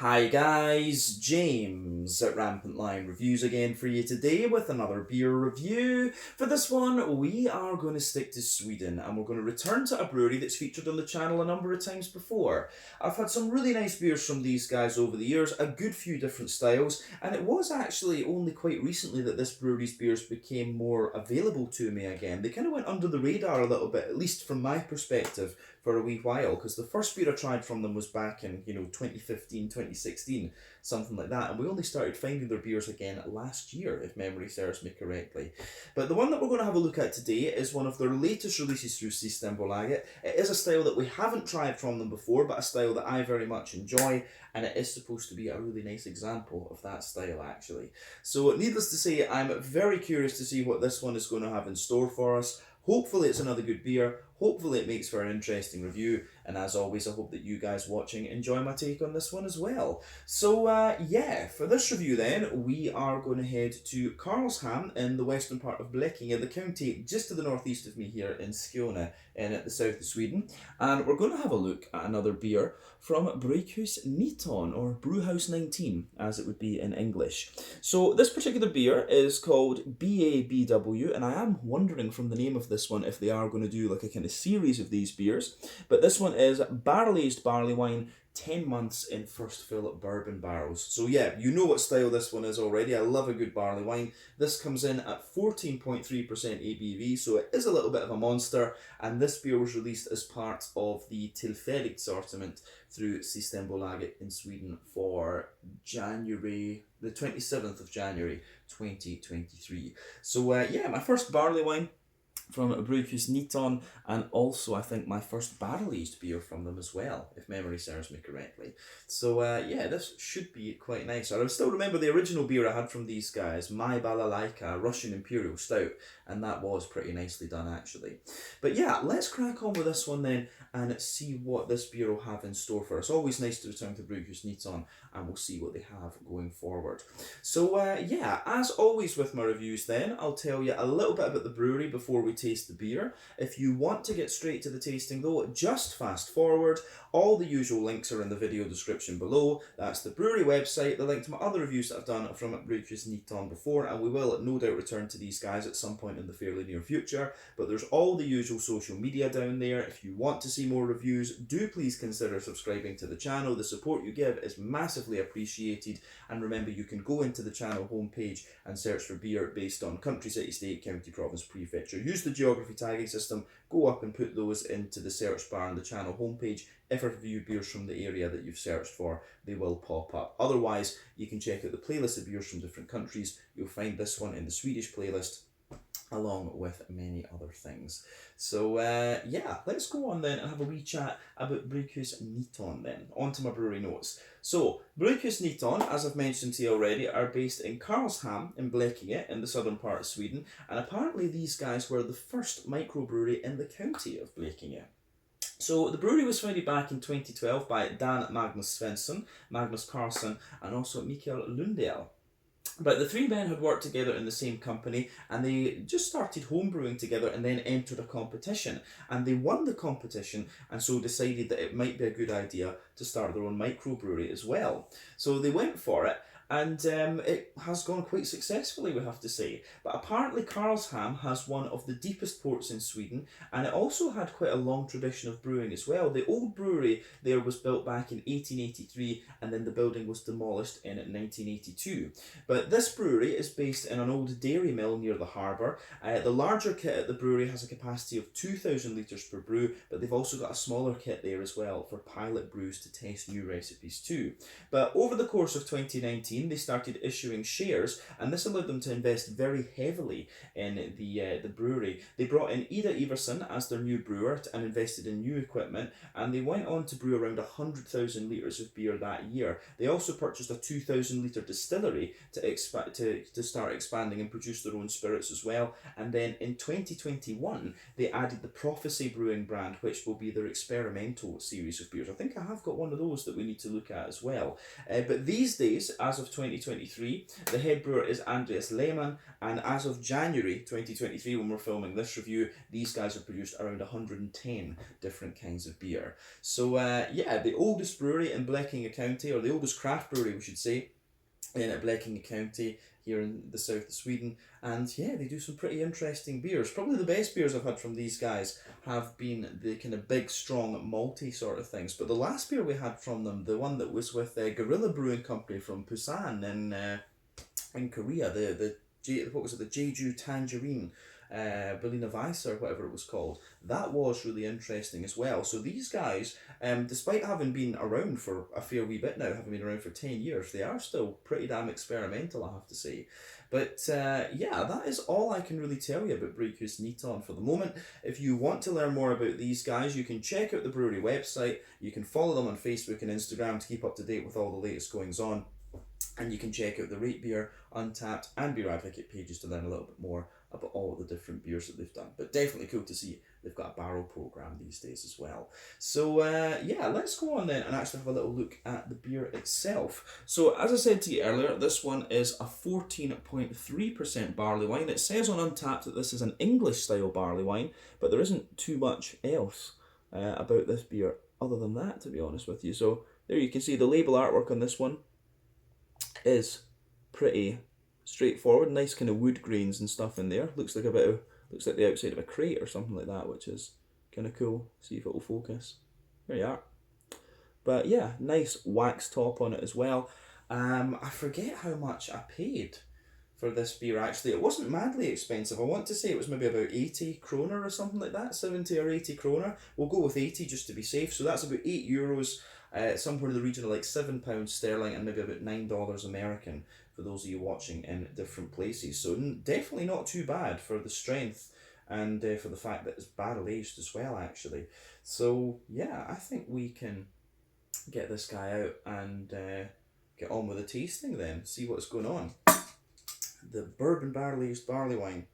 Hi guys, James at RampantLionReviews again for you today with another beer review. For this one, we are going to stick to Sweden and we're going to return to a brewery that's featured on the channel a number of times before. I've had some really nice beers from these guys over the years, a good few different styles, and it was actually only quite recently that this brewery's beers became more available to me again. They kind of went under the radar a little bit, at least from my perspective, for a wee while, because the first beer I tried from them was back in 2015, 2016, something like that, and we only started finding their beers again last year, if memory serves me correctly. But the one that we're going to have a look at today is one of their latest releases through Systembolaget. It is a style that we haven't tried from them before, but a style that I very much enjoy, and it is supposed to be a really nice example of that style actually. So needless to say, I'm very curious to see what this one is going to have in store for us. Hopefully it's another good beer, hopefully it makes for an interesting review, and as always I hope that you guys watching enjoy my take on this one as well. So yeah, for this review then, we are going to head to Karlshamn in the western part of Blekinge, the county just to the northeast of me here in Skåne, in the south of Sweden, and we're going to have a look at another beer from Brygghus 19, or Brewhouse 19 as it would be in English. So this particular beer is called BABW, and I am wondering from the name of this one if they are going to do like a kind of series of these beers, but this one is barrel-aged barley wine, 10 months in first fill bourbon barrels. So yeah, you know what style this one is already. I love a good barley wine. This comes in at 14.3% ABV, so it is a little bit of a monster, and this beer was released as part of the Tillfälligt assortment through Systembolaget in Sweden for January, the 27th of January 2023. So yeah, my first barley wine from Brygghus 19, and also I think my first barrel-aged beer from them as well, if memory serves me correctly. So yeah, this should be quite nice. I still remember the original beer I had from these guys, My Balalaika Russian Imperial Stout, and that was pretty nicely done actually. But yeah, let's crack on with this one then and see what this beer will have in store for us. Always nice to return to Brygghus 19, and we'll see what they have going forward. So yeah, as always with my reviews then, I'll tell you a little bit about the brewery before we taste the beer. If you want to get straight to the tasting though, just fast forward. All the usual links are in the video description below. That's the brewery website, the link to my other reviews that I've done from Brygghus 19 before, and we will no doubt return to these guys at some point in the fairly near future. But there's all the usual social media down there. If you want to see more reviews, do please consider subscribing to the channel. The support you give is massively appreciated, and remember you can go into the channel homepage and search for beer based on country, city, state, county, province, prefecture. Use the geography tagging system, go up and put those into the search bar on the channel homepage. If I review beers from the area that you've searched for, they will pop up. Otherwise, you can check out the playlist of beers from different countries. You'll find this one in the Swedish playlist, along with many other things. So yeah, let's go on then and have a wee chat about Brygghus 19 then. On to my brewery notes. So, Brygghus 19, as I've mentioned to you already, are based in Karlshamn in Blekinge in the southern part of Sweden, and apparently these guys were the first microbrewery in the county of Blekinge. So the brewery was founded back in 2012 by Dan Magnus Svensson, Magnus Karlsson, and also Mikael Lundell. But the three men had worked together in the same company, and they just started homebrewing together and then entered a competition. And they won the competition, and so decided that it might be a good idea to start their own microbrewery as well. So they went for it, and it has gone quite successfully, we have to say. But apparently Karlshamn has one of the deepest ports in Sweden, and it also had quite a long tradition of brewing as well. The old brewery there was built back in 1883, and then the building was demolished in 1982. But this brewery is based in an old dairy mill near the harbour. The larger kit at the brewery has a capacity of 2,000 litres per brew, but they've also got a smaller kit there as well for pilot brews to test new recipes too. But over the course of 2019, they started issuing shares, and this allowed them to invest very heavily in the brewery. They brought in Ida Iversen as their new brewer and invested in new equipment, and they went on to brew around 100,000 litres of beer that year. They also purchased a 2,000 litre distillery to start expanding and produce their own spirits as well. And then in 2021, they added the Prophecy Brewing brand, which will be their experimental series of beers. I think I have got one of those that we need to look at as well. But these days, as of of 2023. The head brewer is Andreas Lehmann, and as of January 2023, when we're filming this review, these guys have produced around 110 different kinds of beer. So yeah, the oldest brewery in Blekinge County, or the oldest craft brewery we should say, in Blekinge County here in the south of Sweden, and yeah, they do some pretty interesting beers. Probably the best beers I've had from these guys have been the kind of big, strong, malty sort of things. But the last beer we had from them, the one that was with Gorilla Brewing Company from Busan in Korea, what was it, the Jeju Tangerine, Berliner Weiss or whatever it was called, that was really interesting as well. So these guys, despite having been around for a fair wee bit now, having been around for 10 years, they are still pretty damn experimental, I have to say. But yeah, that is all I can really tell you about Brygghus Niton for the moment. If you want to learn more about these guys, you can check out the brewery website, you can follow them on Facebook and Instagram to keep up to date with all the latest goings on, and you can check out the Rate Beer, Untappd and Beer Advocate pages to learn a little bit more about all the different beers that they've done. But definitely cool to see they've got a barrel program these days as well. So yeah, let's go on then and actually have a little look at the beer itself. So as I said to you earlier, this one is a 14.3% barley wine. It says on Untappd that this is an English style barley wine, but there isn't too much else about this beer other than that, to be honest with you. So there you can see the label artwork on this one is pretty straightforward, nice kind of wood grains and stuff in there. Looks like the outside of a crate or something like that, which is kind of cool. See if it will focus. There you are. But yeah, nice wax top on it as well. I forget how much I paid for this beer actually. It wasn't madly expensive. I want to say it was maybe about 80 kroner or something like that, 70 or 80 kroner. We'll go with 80 just to be safe. So that's about €8. Somewhere in the region of like £7 sterling and maybe about $9 American for those of you watching in different places. So definitely not too bad for the strength and for the fact that it's barrel aged as well actually. So yeah, I think we can get this guy out and get on with the tasting then, see what's going on. The bourbon barrel aged barley wine.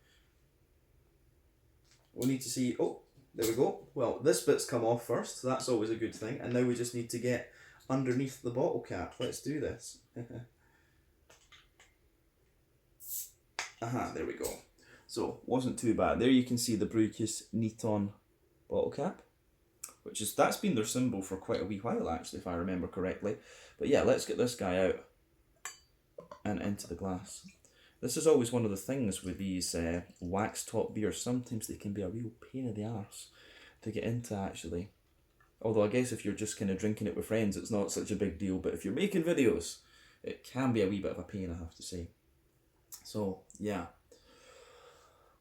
We need to see, oh, there we go. Well, this bit's come off first, so that's always a good thing. And now we just need to get underneath the bottle cap. Let's do this. Aha, there we go. So, wasn't too bad. There you can see the Brygghus Niton bottle cap, that's been their symbol for quite a wee while actually, if I remember correctly. But yeah, let's get this guy out and into the glass. This is always one of the things with these wax top beers. Sometimes they can be a real pain in the arse to get into actually. Although I guess if you're just kind of drinking it with friends, it's not such a big deal. But if you're making videos, it can be a wee bit of a pain, I have to say. So yeah.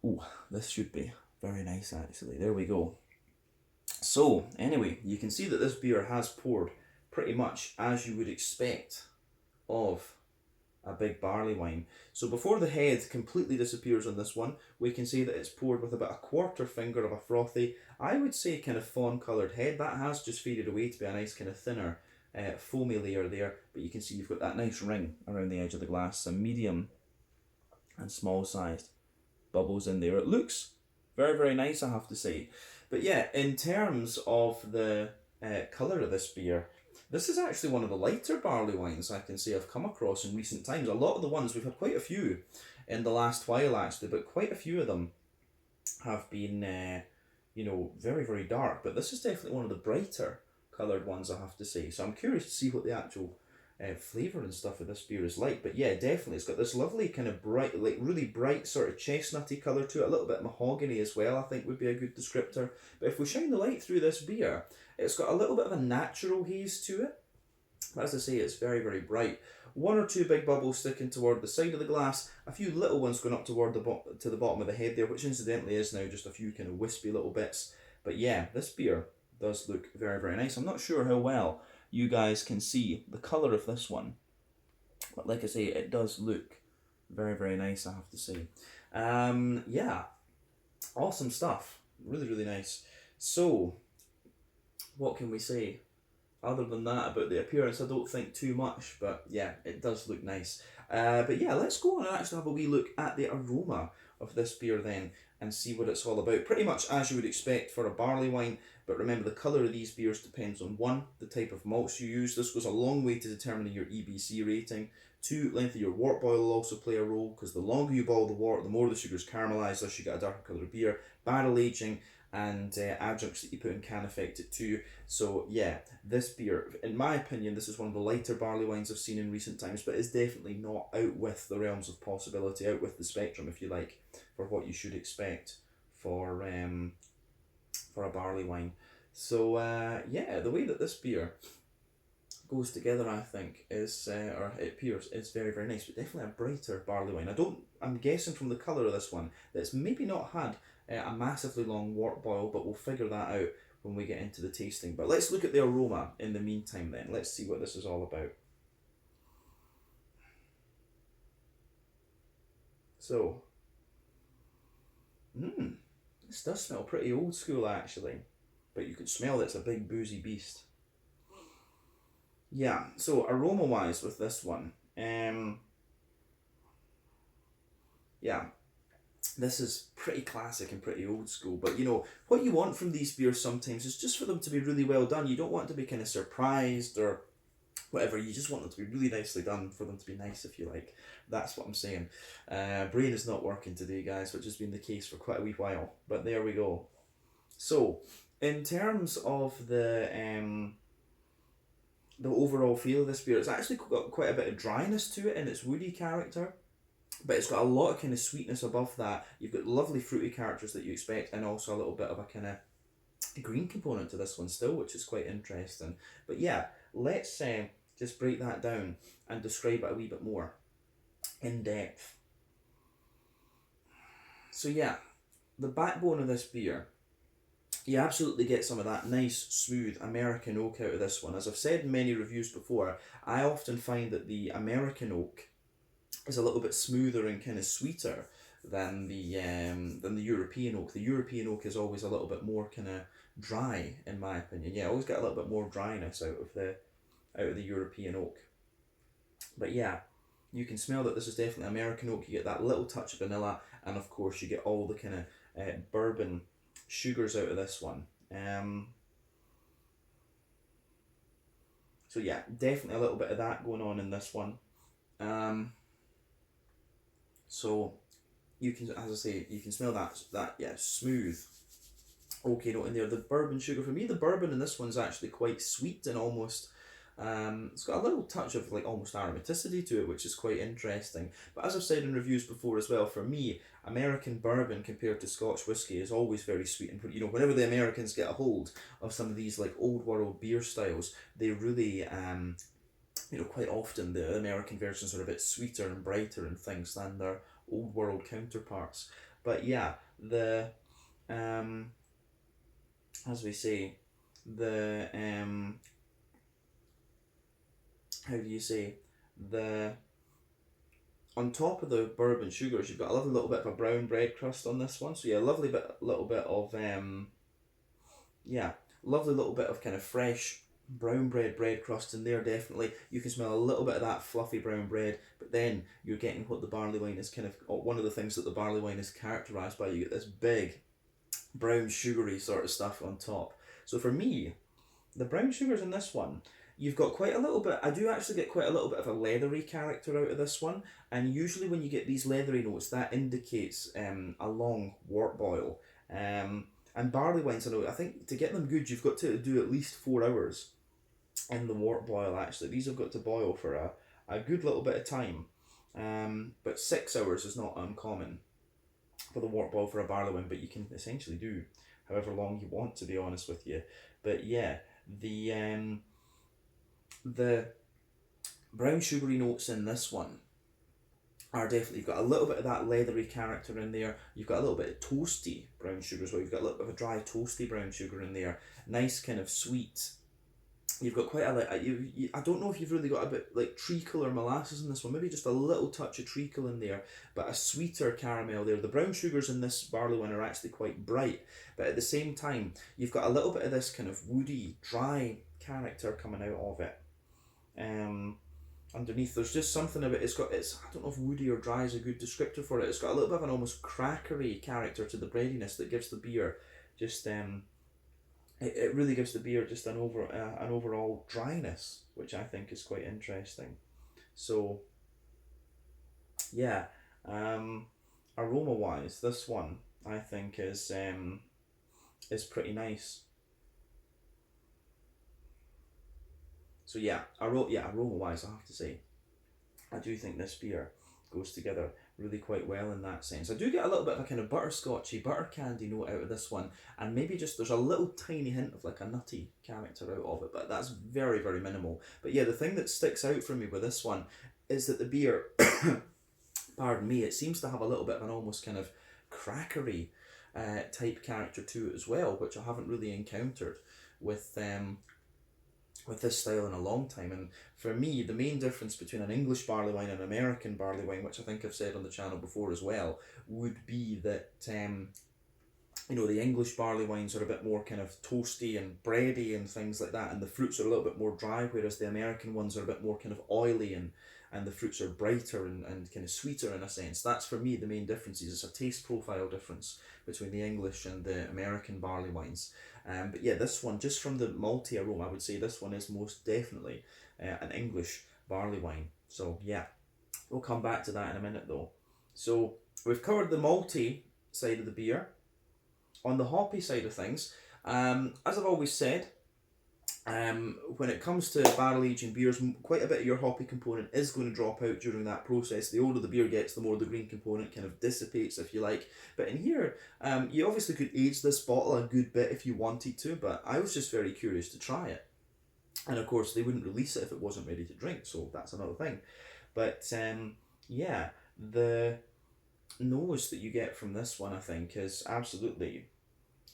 Ooh, this should be very nice actually. There we go. So anyway, you can see that this beer has poured pretty much as you would expect of a big barley wine. So before the head completely disappears on this one, we can see that it's poured with about a quarter finger of a frothy, I would say kind of fawn coloured head. That has just faded away to be a nice kind of thinner foamy layer there, but you can see you've got that nice ring around the edge of the glass, some medium and small sized bubbles in there. It looks very, very nice, I have to say. But yeah, in terms of the colour of this beer, this is actually one of the lighter barley wines I can say I've come across in recent times. A lot of the ones, we've had quite a few in the last while actually, but quite a few of them have been, you know, very, very dark. But this is definitely one of the brighter coloured ones, I have to say. So I'm curious to see what the actual flavour and stuff of this beer is like. But yeah, definitely it's got this lovely kind of bright, like really bright sort of chestnutty colour to it. A little bit mahogany as well, I think would be a good descriptor. But if we shine the light through this beer, it's got a little bit of a natural haze to it. But as I say, it's very, very bright. One or two big bubbles sticking toward the side of the glass, a few little ones going up toward to the bottom of the head there, which incidentally is now just a few kind of wispy little bits. But yeah, this beer does look very, very nice. I'm not sure how well you guys can see the colour of this one, but like I say, it does look very, very nice, I have to say. Yeah, awesome stuff. Really, really nice. So, what can we say? Other than that, about the appearance, I don't think too much, but yeah, it does look nice. But yeah, let's go on and actually have a wee look at the aroma of this beer then. and see what it's all about. Pretty much as you would expect for a barley wine, but remember the colour of these beers depends on 1, the type of malts you use. This goes a long way to determining your EBC rating. 2, length of your wort boil will also play a role, because the longer you boil the wort, the more the sugar's caramelised, thus you get a darker colour of beer. Barrel aging and adjuncts that you put in can affect it too. So yeah, this beer, in my opinion, this is one of the lighter barley wines I've seen in recent times, but it's definitely not out with the realms of possibility, out with the spectrum, if you like, for what you should expect for a barley wine. So yeah, the way that this beer goes together, I think, is or it appears, is very, very nice, but definitely a brighter barley wine. I'm guessing from the colour of this one that it's maybe not had a massively long wort boil, but we'll figure that out when we get into the tasting. But let's look at the aroma in the meantime then. Let's see what this is all about. So, this does smell pretty old school actually, but you can smell that it's a big boozy beast. Yeah, so aroma wise with this one, yeah, this is pretty classic and pretty old school, but you know, what you want from these beers sometimes is just for them to be really well done. You don't want to be kind of surprised or whatever, you just want them to be really nicely done, for them to be nice, if you like. That's what I'm saying. Brain is not working today, guys, which has been the case for quite a wee while, but there we go. So, in terms of the overall feel of this beer, it's actually got quite a bit of dryness to it in its woody character, but it's got a lot of kind of sweetness above that. You've got lovely fruity characters that you expect, and also a little bit of a kind of green component to this one still, which is quite interesting. But yeah, let's just break that down and describe it a wee bit more in depth. So yeah, the backbone of this beer, you absolutely get some of that nice, smooth American oak out of this one. As I've said in many reviews before, I often find that the American oak is a little bit smoother and kind of sweeter than the European oak. The European oak is always a little bit more kind of dry, in my opinion. Yeah, I always get a little bit more dryness out of the European oak. But yeah, you can smell that this is definitely American oak. You get that little touch of vanilla, and of course you get all the kind of bourbon sugars out of this one. So yeah, definitely a little bit of that going on in this one. So you can, as I say, you can smell that yeah, smooth okay note in there. The bourbon sugar, for me, the bourbon in this one's actually quite sweet and almost it's got a little touch of like almost aromaticity to it, which is quite interesting. But as I've said in reviews before as well, for me, American bourbon compared to Scotch whiskey is always very sweet. And you know, whenever the Americans get a hold of some of these like old world beer styles, they really you know, quite often the American versions are a bit sweeter and brighter and things than their old world counterparts. But yeah, the as we say, the how do you say, the on top of the bourbon sugars, you've got a lovely little bit of a brown bread crust on this one. So yeah, little bit of yeah, lovely little bit of kind of fresh brown bread crust in there. Definitely, you can smell a little bit of that fluffy brown bread, but then you're getting what the barley wine is kind of, one of the things that the barley wine is characterized by. You get this big brown sugary sort of stuff on top. So for me, the brown sugars in this one, you've got quite a little bit, I do actually get quite a little bit of a leathery character out of this one, and usually when you get these leathery notes, that indicates a long wort boil. And barley wines, I think to get them good, you've got to do at least 4 hours in the wort boil actually. These have got to boil for a good little bit of time, but 6 hours is not uncommon for the wort boil for a barley wine, but you can essentially do however long you want, to be honest with you. But yeah, the brown sugary notes in this one are definitely, you've got a little bit of that leathery character in there. You've got a little bit of toasty brown sugar as well. You've got a little bit of a dry toasty brown sugar in there. Nice kind of sweet. You've got quite a I don't know if you've really got a bit like treacle or molasses in this one. Maybe just a little touch of treacle in there, but a sweeter caramel there. The brown sugars in this barley wine are actually quite bright, but at the same time, you've got a little bit of this kind of woody, dry character coming out of it. underneath. There's just something about it's I don't know if woody or dry is a good descriptor for it. It's got a little bit of an almost crackery character to the breadiness that gives the beer just it really gives the beer just an overall dryness, which I think is quite interesting. So yeah, aroma wise, this one I think is pretty nice. So yeah, aroma wise, I have to say, I do think this beer goes together really quite well in that sense. I do get a little bit of a kind of butterscotchy, butter candy note out of this one, and maybe just there's a little tiny hint of like a nutty character out of it, but that's very, very minimal. But yeah, the thing that sticks out for me with this one is that the beer, pardon me, it seems to have a little bit of an almost kind of crackery type character to it as well, which I haven't really encountered with this style in a long time. And for me, the main difference between an English barley wine and an American barley wine, which I think I've said on the channel before as well, would be that the English barley wines are a bit more kind of toasty and bready and things like that, and the fruits are a little bit more dry, whereas the American ones are a bit more kind of oily and the fruits are brighter and kind of sweeter in a sense. That's for me the main differences. It's a taste profile difference between the English and the American barley wines. But yeah, this one, just from the malty aroma, I would say this one is most definitely an English barley wine. So yeah, we'll come back to that in a minute though. So we've covered the malty side of the beer. On the hoppy side of things, as I've always said, when it comes to barrel aging beers, quite a bit of your hoppy component is going to drop out during that process. The older the beer gets, the more the green component kind of dissipates, if you like. But in here, you obviously could age this bottle a good bit if you wanted to, but I was just very curious to try it. And of course, they wouldn't release it if it wasn't ready to drink, so that's another thing. But yeah, the nose that you get from this one, I think, is absolutely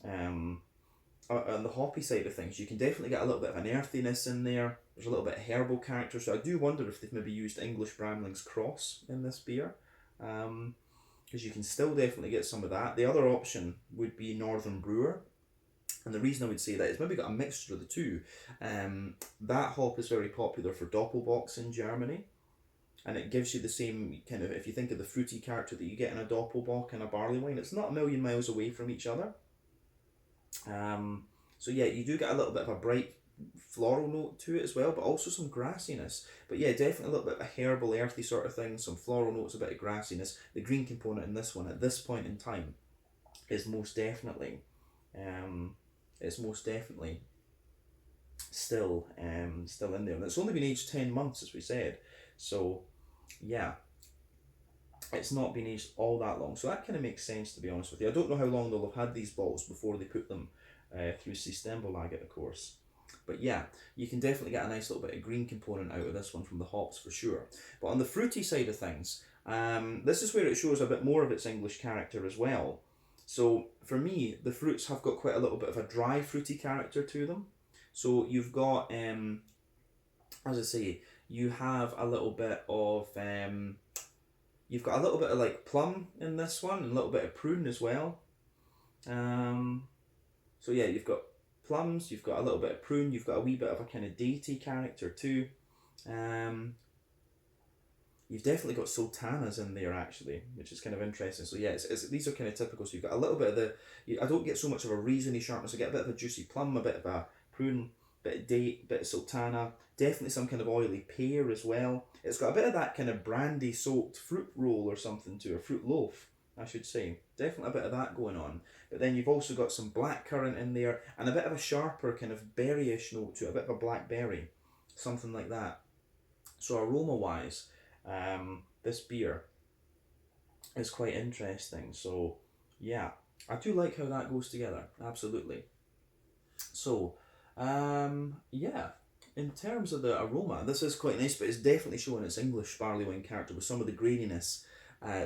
on the hoppy side of things. You can definitely get a little bit of an earthiness in there. There's a little bit of herbal character, so I do wonder if they've maybe used English Bramling's Cross in this beer, because you can still definitely get some of that. The other option would be Northern Brewer, and the reason I would say that is maybe got a mixture of the two. That hop is very popular for Doppelbocks in Germany, and it gives you the same kind of, if you think of the fruity character that you get in a Doppelbock and a barley wine, it's not a million miles away from each other. So yeah, you do get a little bit of a bright floral note to it as well, but also some grassiness. But yeah, definitely a little bit of a herbal, earthy sort of thing, some floral notes, a bit of grassiness. The green component in this one at this point in time is most definitely still in there. And it's only been aged 10 months, as we said. So yeah, it's not been aged all that long, so that kind of makes sense, to be honest with you. I don't know how long they'll have had these bottles before they put them through Systembolaget, of course. But yeah, you can definitely get a nice little bit of green component out of this one from the hops for sure. But on the fruity side of things, this is where it shows a bit more of its English character as well. So for me, the fruits have got quite a little bit of a dry fruity character to them. So you've got, as I say, you have a little bit of you've got a little bit of like plum in this one, and a little bit of prune as well. So yeah, you've got plums, you've got a little bit of prune, you've got a wee bit of a kind of datey character too. You've definitely got sultanas in there actually, which is kind of interesting. So yeah, these are kind of typical. So you've got a little bit of I don't get so much of a raisiny sharpness. I get a bit of a juicy plum, a bit of a prune, bit of date, bit of sultana, definitely some kind of oily pear as well. It's got a bit of that kind of brandy soaked fruit roll or something to a fruit loaf, I should say. Definitely a bit of that going on. But then you've also got some blackcurrant in there and a bit of a sharper kind of berryish note to it, a bit of a blackberry, something like that. So aroma wise, this beer is quite interesting. So yeah, I do like how that goes together, absolutely. So yeah, in terms of the aroma, this is quite nice, but it's definitely showing its English barley wine character with some of the graininess,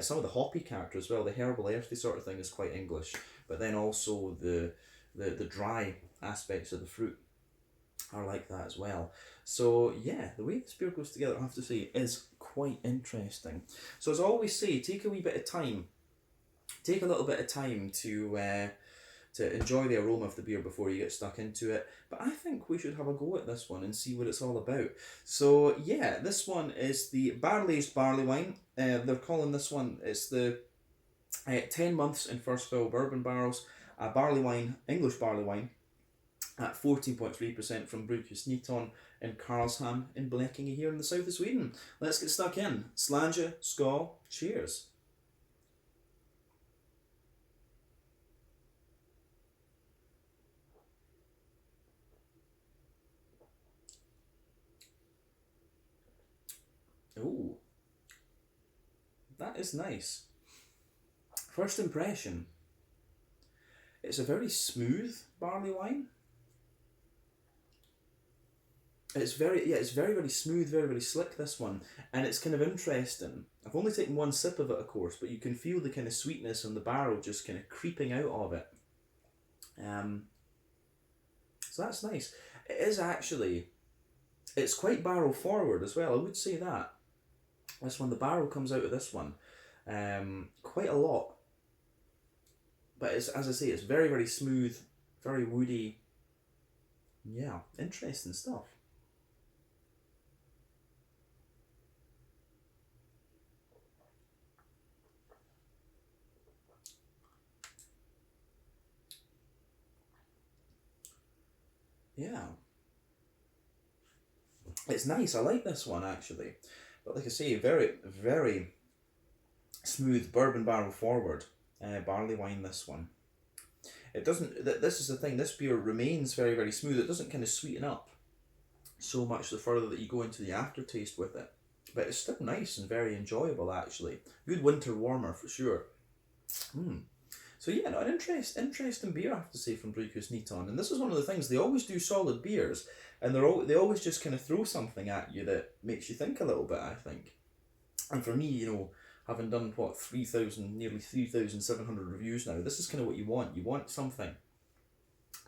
some of the hoppy character as well. The herbal, earthy sort of thing is quite English, but then also the dry aspects of the fruit are like that as well. So yeah, the way this beer goes together, I have to say, is quite interesting. So as I always say, take a wee bit of time, take a little bit of time to to enjoy the aroma of the beer before you get stuck into it. But I think we should have a go at this one and see what it's all about. So yeah, this one is the barrel-aged barley wine. They're calling this one, it's the 10 months in first fill bourbon barrels, barley wine, English barley wine, at 14.3% from Brygghus in Karlshamn in Blekinge here in the south of Sweden. Let's get stuck in. Slange, skål, cheers. Ooh, that is nice. First impression, it's a very smooth barley wine. It's very smooth, very slick, this one, and it's kind of interesting. I've only taken one sip of it, of course, but you can feel the kind of sweetness in the barrel just kind of creeping out of it. So that's nice. It is actually, it's quite barrel forward as well, I would say that. This one, the barrel comes out of this one quite a lot. But it's, as I say, it's very smooth, very woody. Yeah, interesting stuff. Yeah. It's nice, I like this one actually. But like I say, very smooth bourbon barrel forward barley wine, this one. It doesn't, this is the thing, this beer remains very smooth. It doesn't kind of sweeten up so much the further that you go into the aftertaste with it. But it's still nice and very enjoyable actually. Good winter warmer for sure. So yeah, no, an interesting beer, I have to say, from Brygghus. And this is one of the things, they always do solid beers, and they always just kind of throw something at you that makes you think a little bit, I think. And for me, you know, having done what, nearly 3,700 reviews now, this is kind of what you want. You want something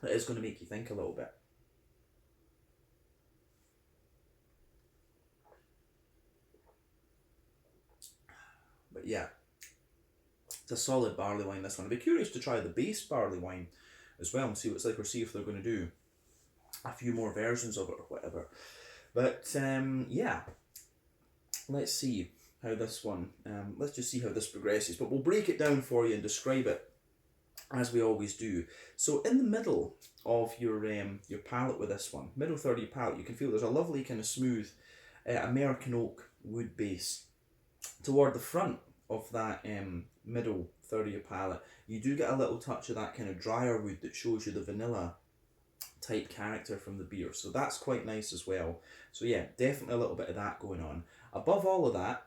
that is going to make you think a little bit. But yeah, it's a solid barley wine, this one. I'd be curious to try the base barley wine as well and see what it's like, or see if they're going to do a few more versions of it or whatever. But yeah, let's see how this one, let's just see how this progresses. But we'll break it down for you and describe it as we always do. So in the middle of your palate with this one, middle third of your palate, you can feel there's a lovely kind of smooth American oak wood base. Toward the front of that middle third of your palate, you do get a little touch of that kind of drier wood that shows you the vanilla type character from the beer. So that's quite nice as well. So yeah, definitely a little bit of that going on. Above all of that,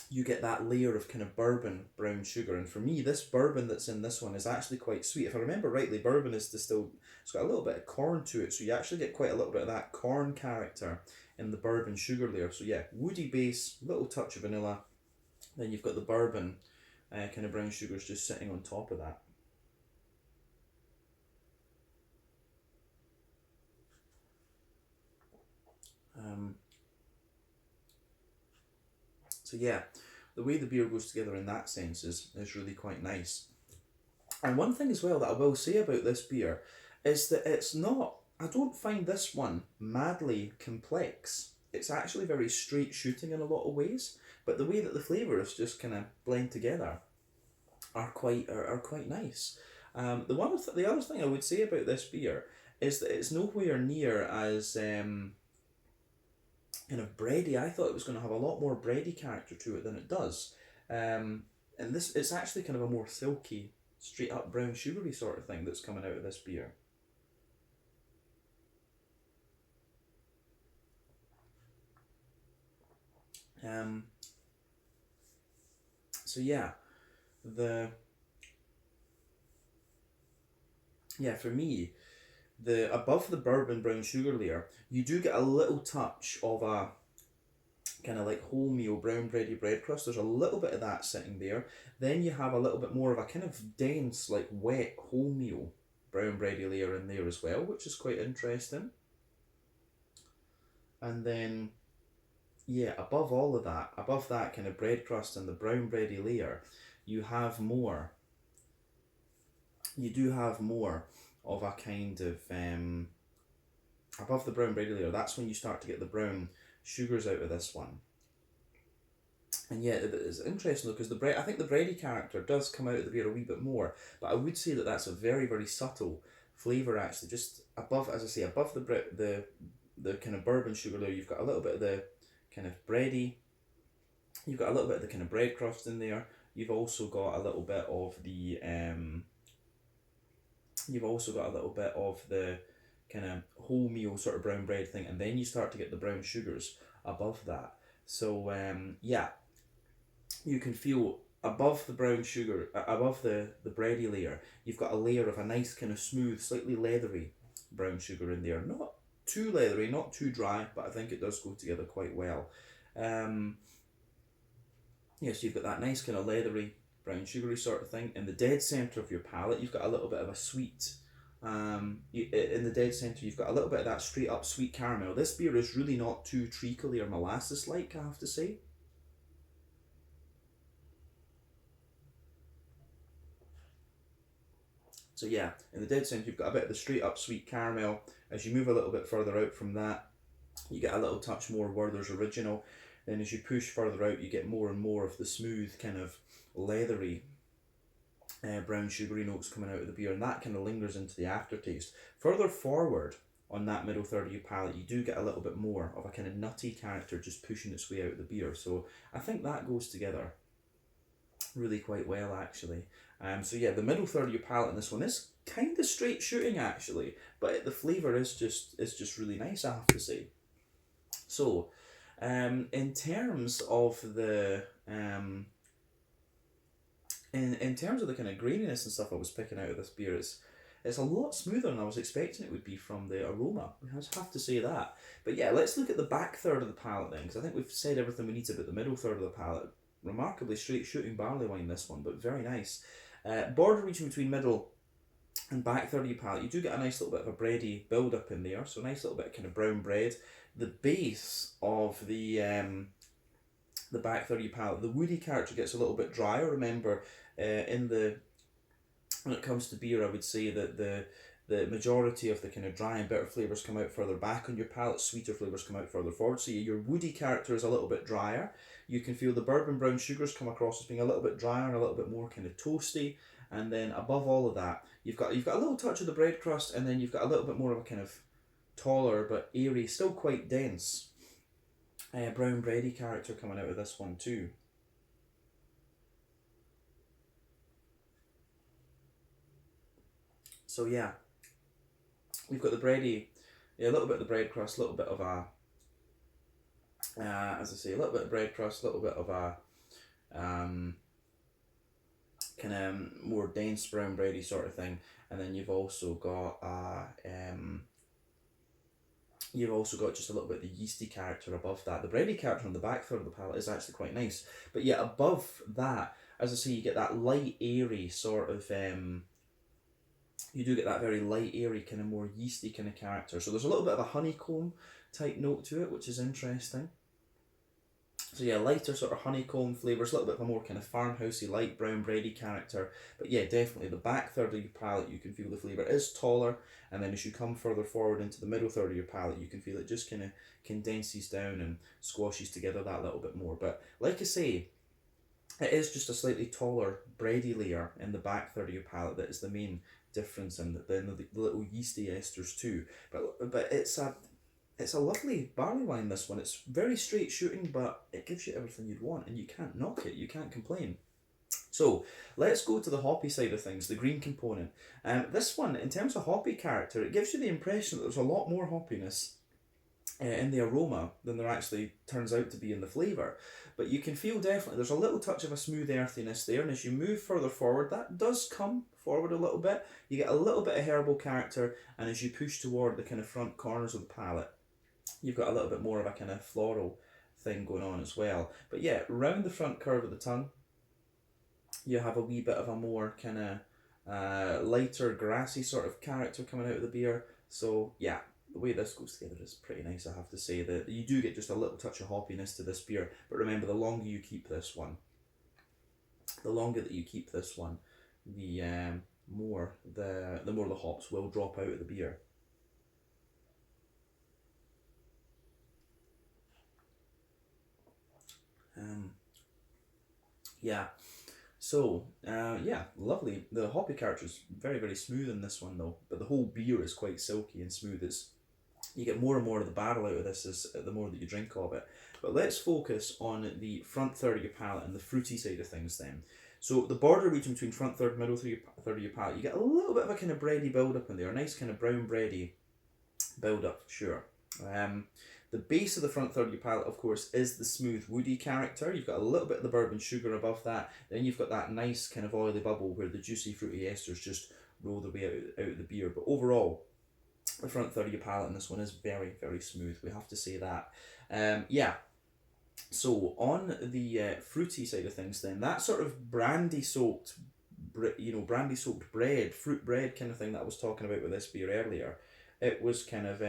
you get that layer of kind of bourbon brown sugar. And for me, this bourbon that's in this one is actually quite sweet. If I remember rightly, bourbon is distilled, it's got a little bit of corn to it. So you actually get quite a little bit of that corn character in the bourbon sugar layer. So yeah, woody base, little touch of vanilla. Then you've got the bourbon kind of brown sugars just sitting on top of that. So yeah, the way the beer goes together in that sense is really quite nice. And one thing as well that I will say about this beer is that it's not, I don't find this one madly complex. It's actually very straight shooting in a lot of ways, but the way that the flavours just kind of blend together are quite nice. The other thing I would say about this beer is that it's nowhere near as kind of bready. I thought it was going to have a lot more bready character to it than it does. And this, it's actually kind of a more silky, straight up brown sugary sort of thing that's coming out of this beer. So yeah, for me, the above the bourbon brown sugar layer, you do get a little touch of a kind of like wholemeal brown bready bread crust. There's a little bit of that sitting there. Then you have a little bit more of a kind of dense, like wet wholemeal brown bready layer in there as well, which is quite interesting. And then, yeah, above all of that, above that kind of bread crust and the brown bready layer, you have more you do have more of a kind of, above the brown bready layer, that's when you start to get the brown sugars out of this one. And yeah, it's interesting though, because I think the bready character does come out of the beer a wee bit more, but I would say that that's a very, very subtle flavour actually. Just above, as I say, above the kind of bourbon sugar layer, you've got a little bit of the kind of bready, you've got a little bit of the kind of bread crust in there. You've also got a little bit of the kind of wholemeal sort of brown bread thing, and then you start to get the brown sugars above that. So yeah, you can feel above the brown sugar, above the bready layer, you've got a layer of a nice kind of smooth, slightly leathery brown sugar in there. Not too leathery, not too dry, but I think it does go together quite well. Yeah, so you've got that nice kind of leathery, brown sugary sort of thing. In the dead centre of your palate, you've got a little bit of a sweet. In the dead centre, you've got a little bit of that straight up sweet caramel. This beer is really not too treacly or molasses like, I have to say. So yeah, in the dead centre, you've got a bit of the straight up sweet caramel. As you move a little bit further out from that, you get a little touch more Werther's Original. Then as you push further out, you get more and more of the smooth kind of leathery brown sugary notes coming out of the beer, and that kind of lingers into the aftertaste. Further forward on that middle third of your palate, you do get a little bit more of a kind of nutty character just pushing its way out of the beer. So I think that goes together really quite well actually. So yeah, the middle third of your palate in this one is kind of straight shooting actually, but the flavour is just really nice, I have to say. So in terms of the in terms of the kind of graininess and stuff I was picking out of this beer, it's a lot smoother than I was expecting it would be from the aroma. I just have to say that. But yeah, let's look at the back third of the palate then, because I think we've said everything we need to about the middle third of the palate. Remarkably straight shooting barley wine this one, but very nice. Border region between middle and back third of your palate, you do get a nice little bit of a bready build up in there, so a nice little bit of kind of brown bread. The base of the back third of your palate, the woody character gets a little bit drier. Remember, when it comes to beer, I would say that the majority of the kind of dry and bitter flavours come out further back on your palate, sweeter flavours come out further forward. So your woody character is a little bit drier. You can feel the bourbon brown sugars come across as being a little bit drier and a little bit more kind of toasty. And then above all of that, you've got a little touch of the bread crust, and then you've got a little bit more of a kind of taller but airy, still quite dense brown bready character coming out of this one too. So yeah, we've got the bready, yeah, a little bit of the bread crust, a little bit of a, as I say, a little bit of bread crust, a little bit of a kind of more dense brown bready sort of thing, and then you've also got just a little bit of the yeasty character above that. The bready character on the back third of the palate is actually quite nice, but yeah, above that, as I say, you get that light airy sort of you do get that very light, airy, kind of more yeasty kind of character. So there's a little bit of a honeycomb type note to it, which is interesting. So yeah, lighter sort of honeycomb flavours, a little bit of a more kind of farmhousey, light brown bready character. But yeah, definitely the back third of your palate, you can feel the flavour is taller, and then as you come further forward into the middle third of your palate, you can feel it just kind of condenses down and squashes together that little bit more. But like I say, it is just a slightly taller bready layer in the back third of your palate that is the main difference, and then the little yeasty esters too. But it's a lovely barley wine, this one. It's very straight shooting, but it gives you everything you'd want, and you can't knock it, you can't complain. So let's go to the hoppy side of things, the green component. This one, in terms of hoppy character, it gives you the impression that there's a lot more hoppiness in the aroma than there actually turns out to be in the flavour. But you can feel definitely there's a little touch of a smooth earthiness there, and as you move further forward, that does come forward a little bit. You get a little bit of herbal character, and as you push toward the kind of front corners of the palate, you've got a little bit more of a kind of floral thing going on as well. But yeah, round the front curve of the tongue, you have a wee bit of a more kind of lighter, grassy sort of character coming out of the beer. So yeah, the way this goes together is pretty nice, I have to say. That you do get just a little touch of hoppiness to this beer, but remember, the longer you keep this one, the more the more the hops will drop out of the beer. Yeah. So, yeah, lovely. The hoppy character is very, very smooth in this one though, but the whole beer is quite silky and smooth. You get more and more of the barrel out of this as the more that you drink of it. But let's focus on the front third of your palate and the fruity side of things then. So the border region between front third and middle third of your palate, you get a little bit of a kind of bready build up in there, a nice kind of brown bready build up, sure. The base of the front third of your palate, of course, is the smooth woody character. You've got a little bit of the bourbon sugar above that. Then you've got that nice kind of oily bubble where the juicy fruity esters just roll their way out of the beer. But overall, the front third of your palate in this one is very, very smooth. We have to say that. Yeah. So on the fruity side of things then, that sort of brandy soaked bread, fruit bread kind of thing that I was talking about with this beer earlier, it was kind of...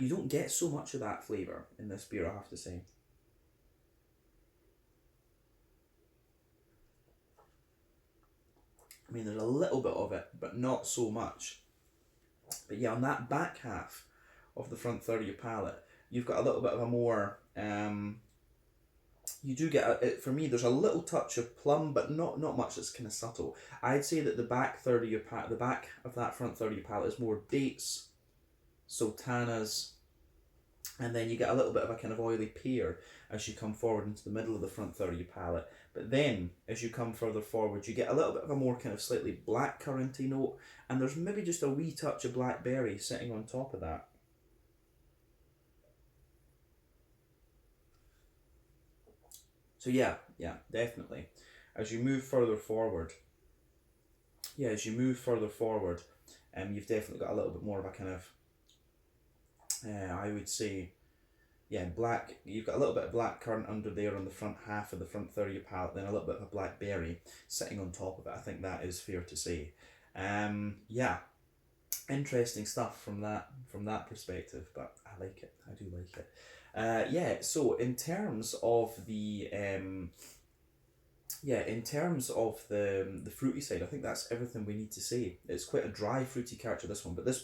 you don't get so much of that flavour in this beer, I have to say. I mean, there's a little bit of it, but not so much. But yeah, on that back half of the front third of your palate, you've got a little bit of a more... you do get, for me, there's a little touch of plum, but not much that's kind of subtle. I'd say that the back third of your the back of that front third of your palate is more dates, sultanas, and then you get a little bit of a kind of oily pear as you come forward into the middle of the front third of your palate. But then, as you come further forward, you get a little bit of a more kind of slightly blackcurranty note, and there's maybe just a wee touch of blackberry sitting on top of that. So yeah, definitely. As you move further forward, you've definitely got a little bit more of a kind of, I would say, black. You've got a little bit of black currant under there on the front half of the front third of your palate, then a little bit of a blackberry sitting on top of it. I think that is fair to say. Yeah, interesting stuff from that perspective, but I like it. I do like it. Yeah. So in terms of the the fruity side, I think that's everything we need to say. It's quite a dry, fruity character, this one, but this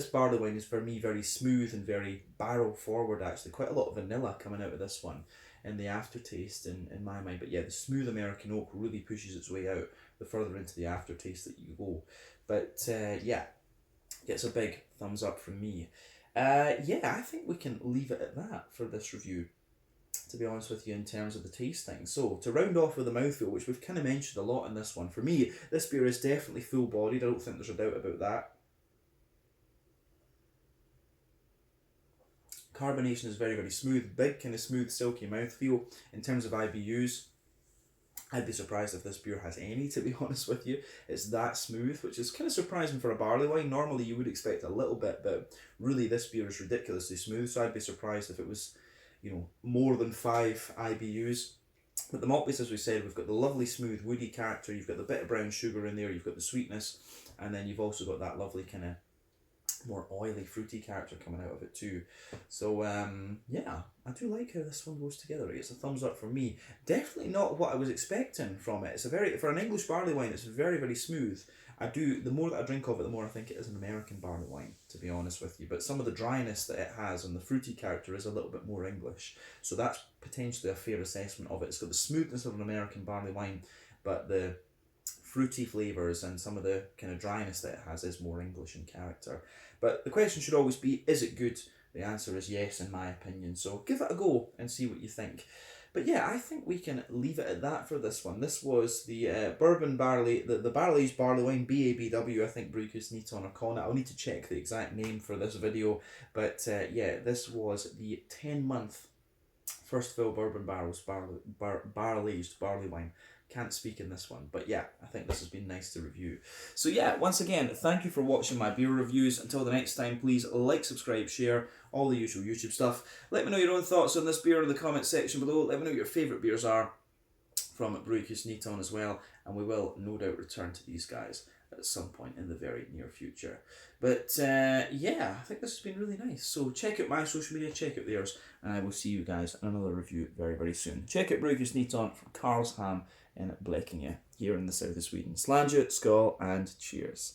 barley wine is for me very smooth and very barrel forward, actually. Quite a lot of vanilla coming out of this one in the aftertaste in my mind. But yeah, the smooth American oak really pushes its way out the further into the aftertaste that you go. But yeah, gets a big thumbs up from me. Yeah, I think we can leave it at that for this review, to be honest with you, in terms of the tasting. So, to round off with the mouthfeel, which we've kind of mentioned a lot in this one, for me, this beer is definitely full-bodied. I don't think there's a doubt about that. Carbonation is very, very smooth. Big, kind of smooth, silky mouthfeel. In terms of IBUs, I'd be surprised if this beer has any, to be honest with you. It's that smooth, which is kind of surprising for a barley wine. Normally you would expect a little bit, but really this beer is ridiculously smooth, so I'd be surprised if it was, more than 5 IBUs. But the malt base, as we said, we've got the lovely smooth woody character, you've got the bit of brown sugar in there, you've got the sweetness, and then you've also got that lovely kind of more oily, fruity character coming out of it too. So yeah, I do like how this one goes together. It's a thumbs up from me. Definitely not what I was expecting from it. It's for an English barley wine, it's very, very smooth. The more that I drink of it, the more I think it is an American barley wine, to be honest with you. But some of the dryness that it has and the fruity character is a little bit more English. So that's potentially a fair assessment of it. It's got the smoothness of an American barley wine, but the fruity flavours and some of the kind of dryness that it has is more English in character. But the question should always be, is it good? The answer is yes, in my opinion. So give it a go and see what you think. But yeah, I think we can leave it at that for this one. This was the bourbon barley, the Barley's barley wine, BABW, I think Brygghus needs on or calling it. I'll need to check the exact name for this video. But yeah, this was the 10-month first fill bourbon barrels barrel-aged barley wine. Can't speak in this one, but yeah, I think this has been nice to review. So yeah, once again, thank you for watching my beer reviews. Until the next time, please like, subscribe, share, all the usual YouTube stuff. Let me know your own thoughts on this beer in the comment section below. Let me know what your favourite beers are from Brygghus Neaton as well, and we will no doubt return to these guys at some point in the very near future. But yeah, I think this has been really nice. So check out my social media, check out theirs, and I will see you guys in another review very, very soon. Check out Brygghus Niton from Karlshamn in Blekinge, here in the south of Sweden. Slange, skull, and cheers.